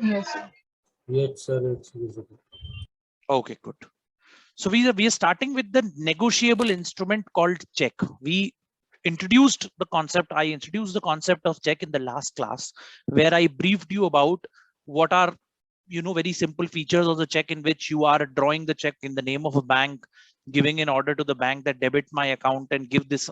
Yes, sir. Yes, sir, it's visible. Okay, good. So we are starting with the negotiable instrument called check. We introduced the concept. I introduced the concept of check in the last class, where I briefed you about what are, very simple features of the check, in which you are drawing the check in the name of a bank, giving an order to the bank that debit my account and give this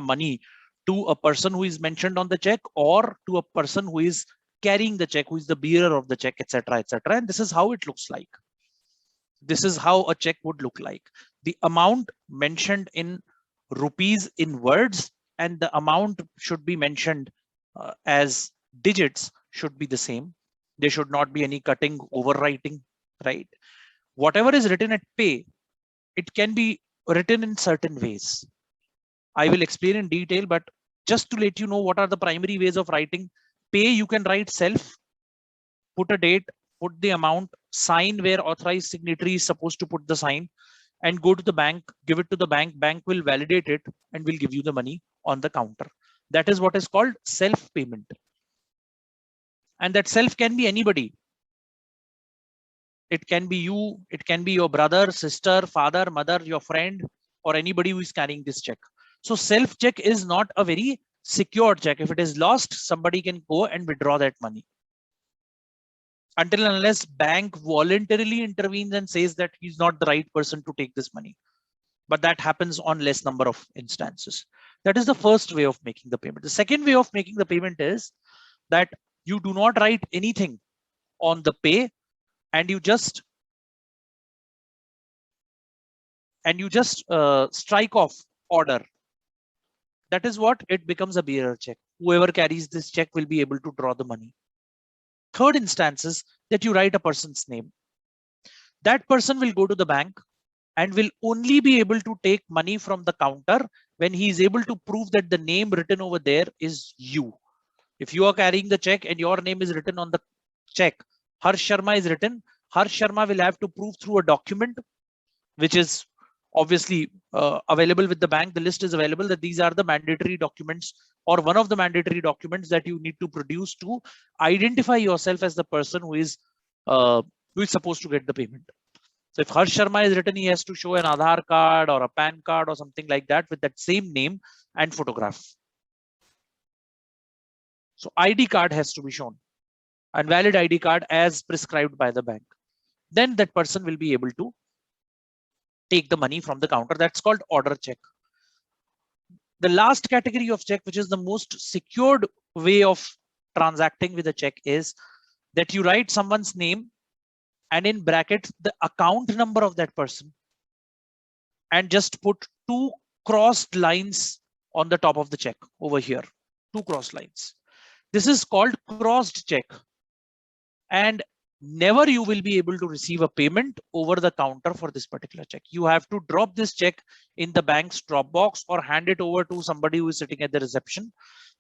money to a person who is mentioned on the check, or to a person who is carrying the check, who is the bearer of the check, etc., etc. And this is how it looks like. This is how a check would look like. The amount mentioned in rupees in words, and the amount should be mentioned as digits should be the same. There should not be any cutting, overwriting, right? Whatever is written at pay, it can be written in certain ways. I will explain in detail, but just to let you know what are the primary ways of writing pay, you can write self, put a date, put the amount, sign where authorized signatory is supposed to put the sign, and go to the bank, give it to the bank. Bank will validate it and will give you the money on the counter. That is what is called self payment. And that self can be anybody. It can be you, it can be your brother, sister, father, mother, your friend, or anybody who is carrying this check. So self check is not a very secure check. If it is lost, somebody can go and withdraw that money, until and unless bank voluntarily intervenes and says that he's not the right person to take this money. But that happens on less number of instances. That is the first way of making the payment. The second way of making the payment is that you do not write anything on the pay, and you just strike off order. That is what it becomes, a bearer check. Whoever carries this check will be able to draw the money. Third instance is that you write a person's name. That person will go to the bank and will only be able to take money from the counter when he is able to prove that the name written over there is you. If you are carrying the check and your name is written on the check, Harsh Sharma is written, Harsh Sharma will have to prove through a document, which is obviously available with the bank. The list is available, that these are the mandatory documents, or one of the mandatory documents that you need to produce to identify yourself as the person who is supposed to get the payment. So if Harsh Sharma is written, he has to show an Aadhaar card or a PAN card or something like that with that same name and photograph. So ID card has to be shown, and valid ID card as prescribed by the bank. Then that person will be able to take the money from the counter. That's called order check. The last category of check, which is the most secured way of transacting with a check, is that you write someone's name and in brackets the account number of that person, and just put two crossed lines on the top of the check over here, two crossed lines. This is called crossed check, and never you will be able to receive a payment over the counter for this particular check. You have to drop this check in the bank's drop box or hand it over to somebody who is sitting at the reception.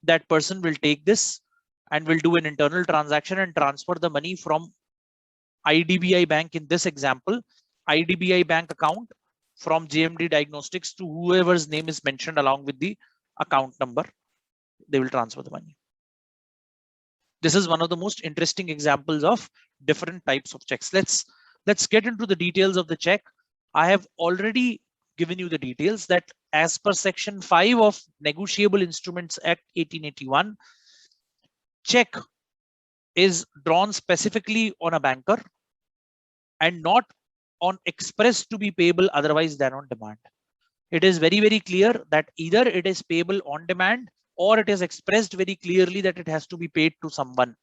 That person will take this and will do an internal transaction and transfer the money from IDBI Bank, in this example, IDBI Bank account, from JMD Diagnostics to whoever's name is mentioned along with the account number. They will transfer the money. This is one of the most interesting examples of different types of checks. Let's get into the details of the check. I have already given you the details that as per section 5 of Negotiable Instruments Act 1881, check is drawn specifically on a banker and not on express to be payable otherwise than on demand. It is very, very clear that either it is payable on demand, or it is expressed very clearly that it has to be paid to someone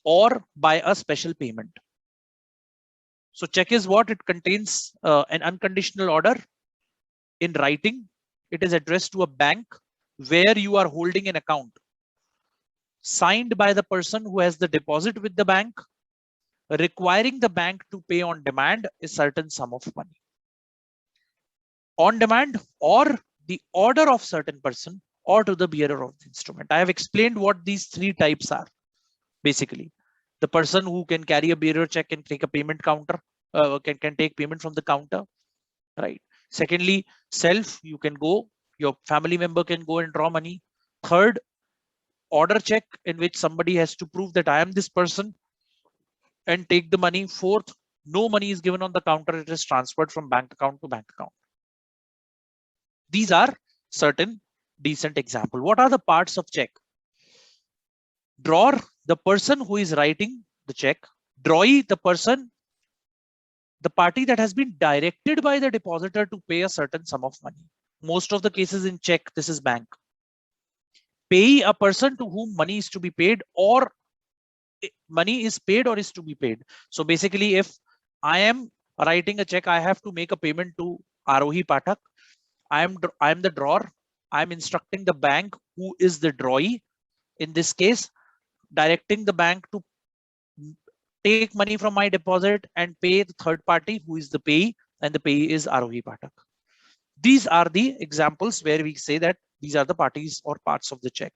or by a special payment. So check is what? It contains an unconditional order in writing. It is addressed to a bank where you are holding an account, signed by the person who has the deposit with the bank, requiring the bank to pay on demand a certain sum of money. On demand, or the order of certain person, or to the bearer of the instrument. I have explained what these three types are. Basically, the person who can carry a bearer check and take a payment counter, can take payment from the counter, right? Secondly, self, you can go, your family member can go and draw money. Third, order check, in which somebody has to prove that I am this person. and take the money. Fourth, no money is given on the counter. It is transferred from bank account to bank account. These are certain decent example. What are the parts of check? Drawer, the person who is writing the check. Drawee, the person, the party that has been directed by the depositor to pay a certain sum of money. Most of the cases in check, this is bank. Payee, a person to whom money is to be paid, or money is paid or is to be paid. So basically, if I am writing a check, I have to make a payment to Arohi Pathak. I am the drawer. I'm instructing the bank, who is the drawee in this case, directing the bank to take money from my deposit and pay the third party, who is the payee, and the payee is Arohi Pathak. These are the examples where we say that these are the parties or parts of the check.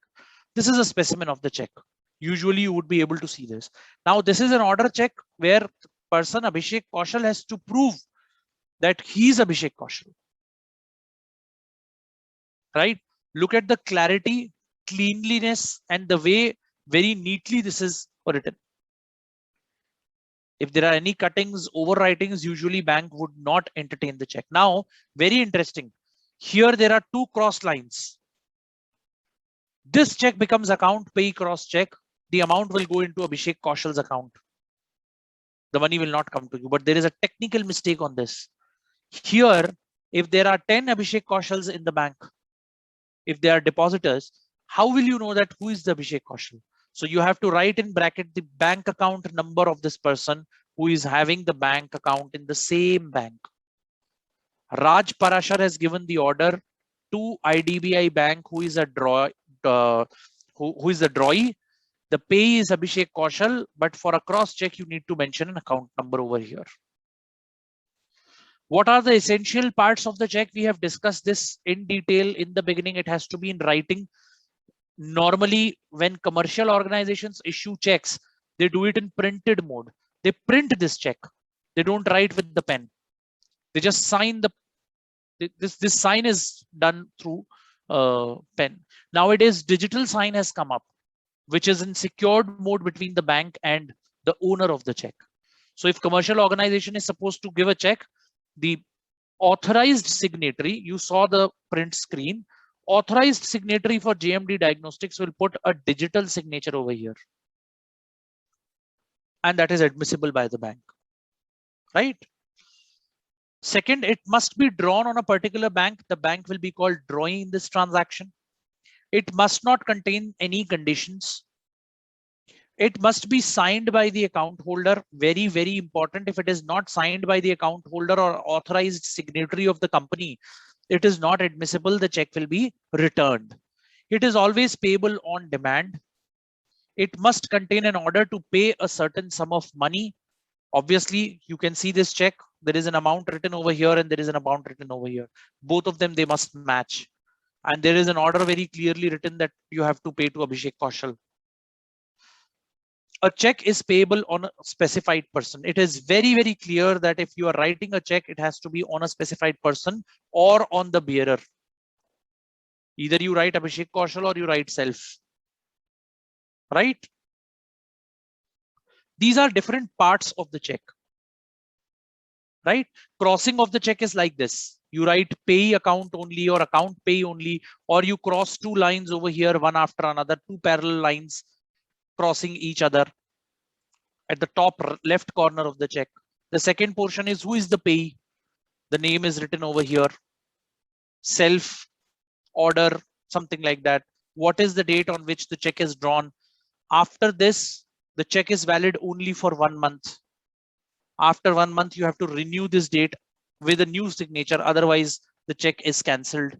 This is a specimen of the check. Usually you would be able to see this. Now this is an order check where person Abhishek Kaushal has to prove that he is Abhishek Kaushal. Right? Look at the clarity, cleanliness, and the way very neatly this is written. If there are any cuttings, overwritings, usually bank would not entertain the check. Now, very interesting. Here there are two cross lines. This check becomes account pay cross check. The amount will go into Abhishek Kaushal's account. The money will not come to you, but there is a technical mistake on this. Here, if there are 10 Abhishek Kaushals in the bank, if they are depositors, how will you know that who is the Abhishek Kaushal? So you have to write in bracket the bank account number of this person who is having the bank account in the same bank. Raj Parashar has given the order to IDBI Bank, who is a who is the drawee. The payee is Abhishek Kaushal, but for a cross check, you need to mention an account number over here. What are the essential parts of the check? We have discussed this in detail in the beginning. It has to be in writing. Normally, when commercial organizations issue checks, they do it in printed mode. They print this check. They don't write with the pen. They just sign this sign is done through pen. Nowadays, digital sign has come up, which is in secured mode between the bank and the owner of the check. So if commercial organization is supposed to give a check, the authorized signatory, you saw the print screen, authorized signatory for JMD Diagnostics will put a digital signature over here. And that is admissible by the bank, right? Second, it must be drawn on a particular bank. The bank will be called drawing in this transaction. It must not contain any conditions. It must be signed by the account holder. Very, very important. If it is not signed by the account holder or authorized signatory of the company, it is not admissible. The check will be returned. It is always payable on demand. It must contain an order to pay a certain sum of money. Obviously, you can see this check. There is an amount written over here and there is an amount written over here. Both of them, they must match. And there is an order very clearly written that you have to pay to Abhishek Kaushal. A check is payable on a specified person. It is very, very clear that if you are writing a check, it has to be on a specified person or on the bearer. Either you write Abhishek Kaushal or you write self. Right? These are different parts of the check. Right? Crossing of the check is like this. You write pay account only or account pay only, or you cross two lines over here, one after another, two parallel lines crossing each other at the top left corner of the check. The second portion is who is the payee. The name is written over here. Self, order, something like that. What is the date on which the check is drawn? After this, the check is valid only for 1 month. After 1 month, you have to renew this date with a new signature. Otherwise, the check is cancelled.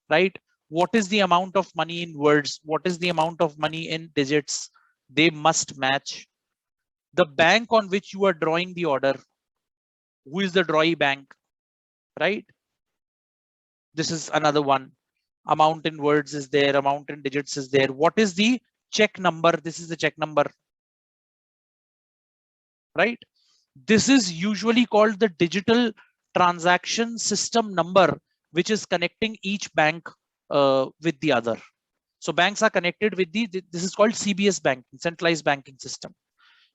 Right? What is the amount of money in words? What is the amount of money in digits? They must match. The bank on which you are drawing the order, who is the drawee bank, right? This is another one. Amount in words is there, amount in digits is there. What is the check number? This is the check number, right? This is usually called the digital transaction system number, which is connecting each bank with the other. So banks are connected with this is called CBS banking, centralized banking system.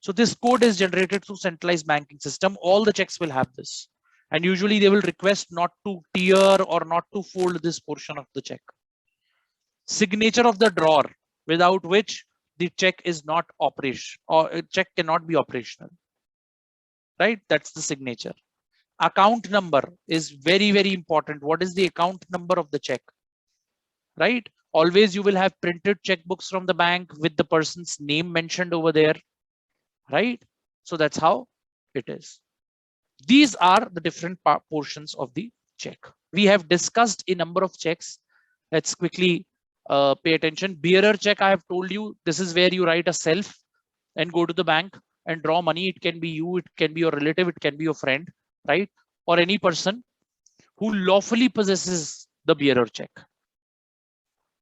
So this code is generated through centralized banking system. All the checks will have this. And usually they will request not to tear or not to fold this portion of the check. Signature of the drawer, without which the check is not operational, or a check cannot be operational. Right? That's the signature. Account number is very, very important. What is the account number of the check? Right? Always you will have printed checkbooks from the bank with the person's name mentioned over there. Right? So that's how it is. These are the different portions of the check. We have discussed a number of checks. Let's quickly pay attention. Bearer check, I have told you, this is where you write a self and go to the bank and draw money. It can be you, it can be your relative, it can be your friend, right? Or any person who lawfully possesses the bearer check,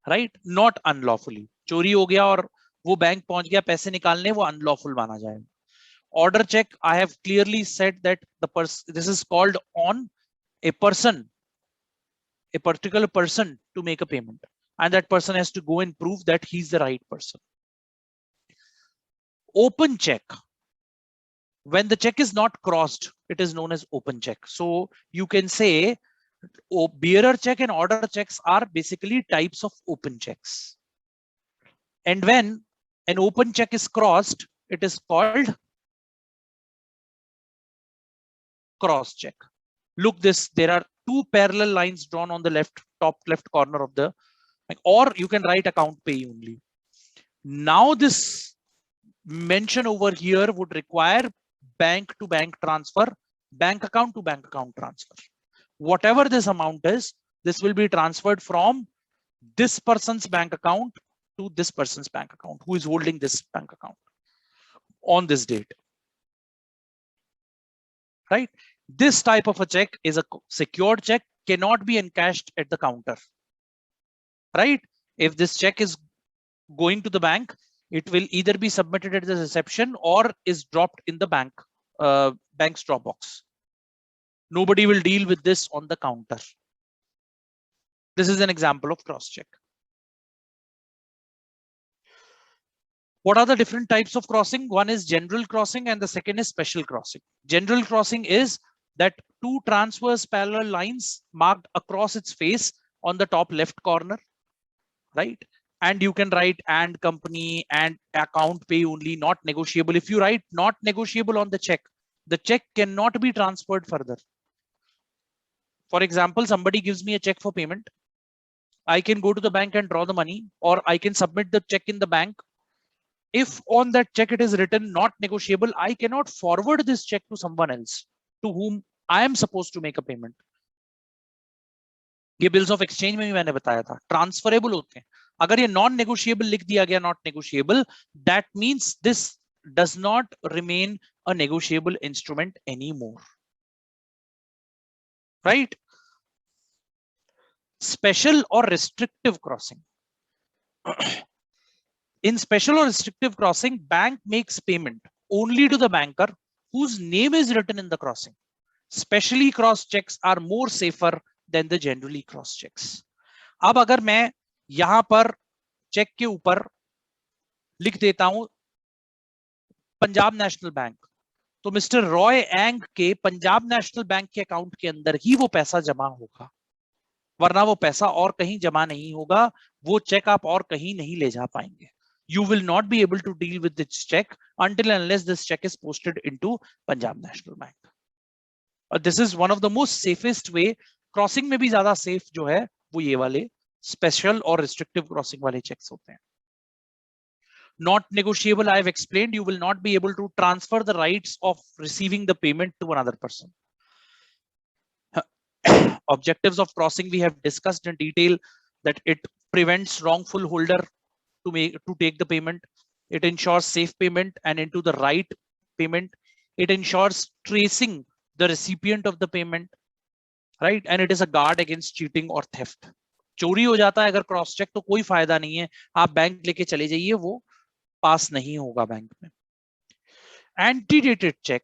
right? Not unlawfully. चोरी हो गया और वो bank पहुंच गया पैसे निकालने, वो unlawful माना जाएगा. Order check, I have clearly said that this is called on a person, a particular person to make a payment, and that person has to go and prove that he's the right person. Open check, when the check is not crossed, it is known as open check. So you can say bearer check and order checks are basically types of open checks. And when an open check is crossed, it is called cross check. Look this, there are two parallel lines drawn on the top left corner of the, or you can write account pay only. Now this mention over here would require bank to bank transfer, bank account to bank account transfer. Whatever this amount is, this will be transferred from this person's bank account to this person's bank account, who is holding this bank account on this date. Right? This type of a check is a secured check, cannot be encashed at the counter. Right? If this check is going to the bank, it will either be submitted at the reception or is dropped in the bank's drop box. Nobody will deal with this on the counter. This is an example of cross check. What are the different types of crossing? One is general crossing and the second is special crossing. General crossing is that two transverse parallel lines marked across its face on the top left corner, right? And you can write and company and account pay only, not negotiable. If you write not negotiable on the check cannot be transferred further. For example, somebody gives me a check for payment. I can go to the bank and draw the money, or I can submit the check in the bank. If on that check it is written not negotiable, I cannot forward this check to someone else to whom I am supposed to make a payment. ये bills of exchange में भी मैंने बताया था, transferable होते हैं. अगर ये non negotiable लिख दिया गया not negotiable, that means this does not remain a negotiable instrument anymore. Right? Special or restrictive crossing. In special or restrictive crossing, bank makes payment only to the banker whose name is written in the crossing. Specially cross checks are more safer than the generally cross checks. अब अगर मैं यहां पर check के ऊपर लिख देता हूं पंजाब नेशनल बैंक, तो मिस्टर रॉय एंग के पंजाब नेशनल बैंक के अकाउंट के अंदर ही वो पैसा जमा होगा, वरना वो पैसा और कहीं जमा नहीं होगा. वो चेक आप और कहीं नहीं ले जा पाएंगे. You will not be able to deal with this check until and unless this check is posted into Punjab National Bank. This is one of the most safest way. Crossing में भी ज्यादा safe जो है वो ये वाले special or restrictive crossing वाले checks होते हैं. Not negotiable, I have explained. You will not be able to transfer the rights of receiving the payment to another person. Objectives of crossing we have discussed in detail, that it prevents wrongful holder to take the payment. It ensures safe payment and into the right payment. It ensures tracing the recipient of the payment, right? And it is a guard against cheating or theft. चोरी हो जाता है अगर cross check तो कोई फायदा नहीं है, आप बैंक लेके चले जाइए, वो पास नहीं होगा बैंक में. Antedated check,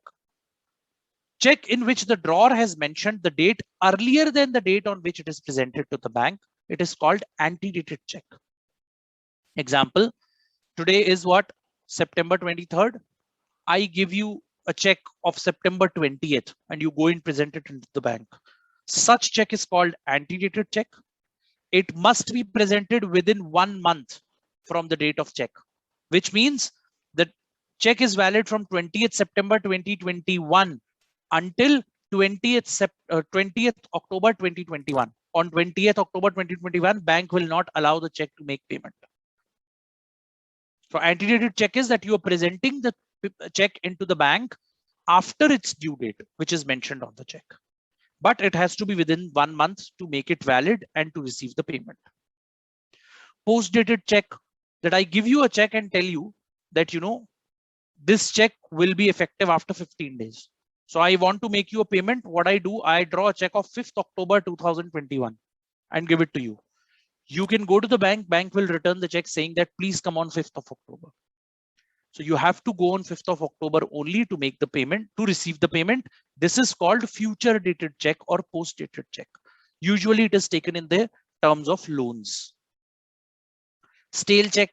check in which the drawer has mentioned the date earlier than the date on which it is presented to the bank, it is called antedated check. Example, today is what? September 23rd. I give you a check of September 20th and you go and present it into the bank. Such check is called antedated check. It must be presented within 1 month from the date of check, which means the check is valid from 20th September 2021 until 20th October 2021. On 20th October 2021, bank will not allow the check to make payment. So antedated check is that you are presenting the check into the bank after its due date, which is mentioned on the check. But it has to be within 1 month to make it valid and to receive the payment. Post-dated check, that I give you a check and tell you that, this check will be effective after 15 days. So I want to make you a payment. What I do, I draw a check of 5th October 2021 and give it to you. You can go to the bank will return the check saying that please come on 5th of October. So you have to go on 5th of October only to make the payment, to receive the payment. This is called future dated check or post dated check. Usually it is taken in the terms of loans. Stale check,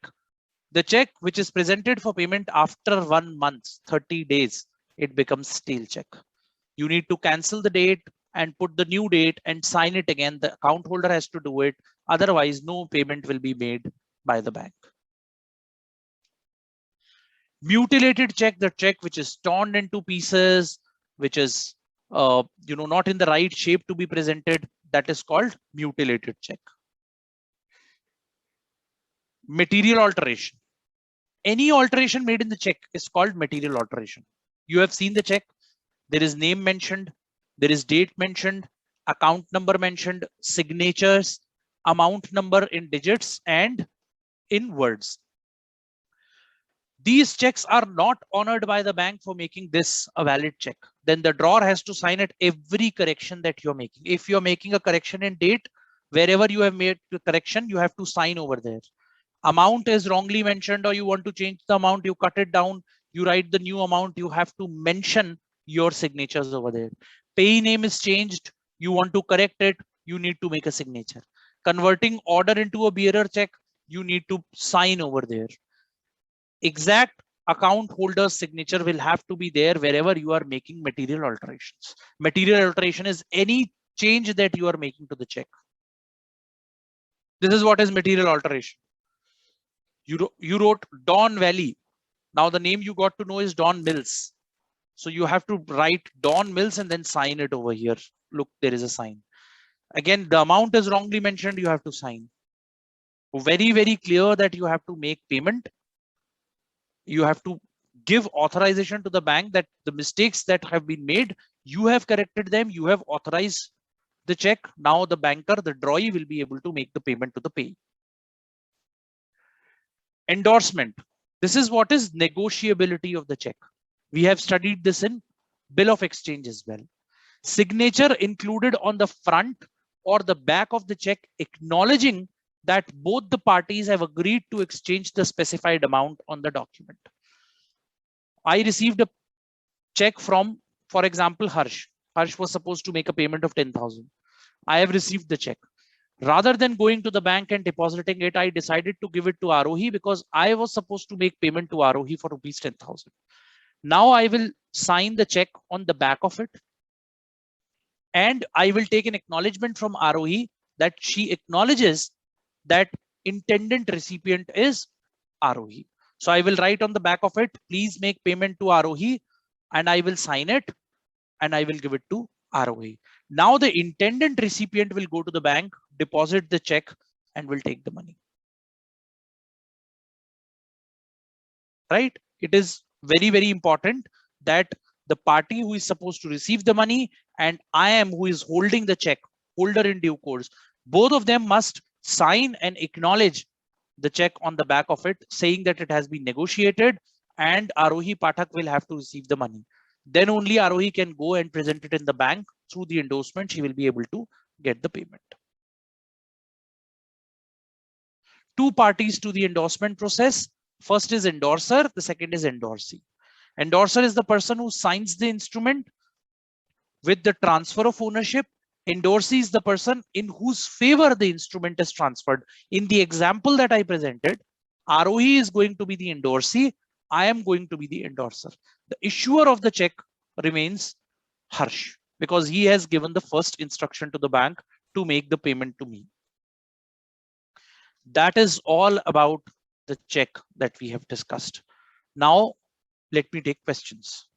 the check which is presented for payment after 1 month, 30 days, it becomes stale check. You need to cancel the date and put the new date and sign it again. The account holder has to do it. Otherwise, no payment will be made by the bank. Mutilated check, the check which is torn into pieces, which is not in the right shape to be presented, that is called mutilated check. Material alteration. Any alteration made in the check is called material alteration. You have seen the check. There is name mentioned, there is date mentioned, account number mentioned, signatures, amount number in digits and in words. These checks are not honored by the bank for making this a valid check. Then the drawer has to sign at every correction that you're making. If you're making a correction in date, wherever you have made the correction, you have to sign over there. Amount is wrongly mentioned or you want to change the amount, you cut it down, you write the new amount, you have to mention your signatures over there. Payee name is changed, you want to correct it, you need to make a signature. Converting order into a bearer check, you need to sign over there. Exact account holder's signature will have to be there wherever you are making material alterations. Material alteration is any change that you are making to the check. This is what is material alteration. You wrote Don Valley. Now the name you got to know is Don Mills. So you have to write Don Mills and then sign it over here. Look, there is a sign. Again, the amount is wrongly mentioned, you have to sign. Very, very clear that you have to make payment. You have to give authorization to the bank that the mistakes that have been made, you have corrected them, you have authorized the check. Now the banker, the drawee, will be able to make the payment to the payee. Endorsement. This is what is negotiability of the check. We have studied this in bill of exchange as well. Signature included on the front or the back of the check acknowledging that both the parties have agreed to exchange the specified amount on the document. I received a check from, for example, Harsh. Harsh was supposed to make a payment of 10,000. I have received the check. Rather than going to the bank and depositing it, I decided to give it to Arohi because I was supposed to make payment to Arohi for rupees 10,000. Now I will sign the check on the back of it. And I will take an acknowledgement from Arohi that she acknowledges that intended recipient is Arohi. So I will write on the back of it, please make payment to Arohi, and I will sign it and I will give it to Arohi. Now the intended recipient will go to the bank, deposit the check, and will take the money. Right? It is very, very important that the party who is supposed to receive the money and I am who is holding the check, holder in due course, both of them must sign and acknowledge the check on the back of it, saying that it has been negotiated and Arohi Pathak will have to receive the money. Then only Arohi can go and present it in the bank through the endorsement. She will be able to get the payment. Two parties to the endorsement process. First is endorser. The second is endorsee. Endorser is the person who signs the instrument with the transfer of ownership. Endorsee is the person in whose favor the instrument is transferred. In the example that I presented, Arohi is going to be the endorsee. I am going to be the endorser. The issuer of the check remains Harsh because he has given the first instruction to the bank to make the payment to me. That is all about the check that we have discussed. Now, let me take questions.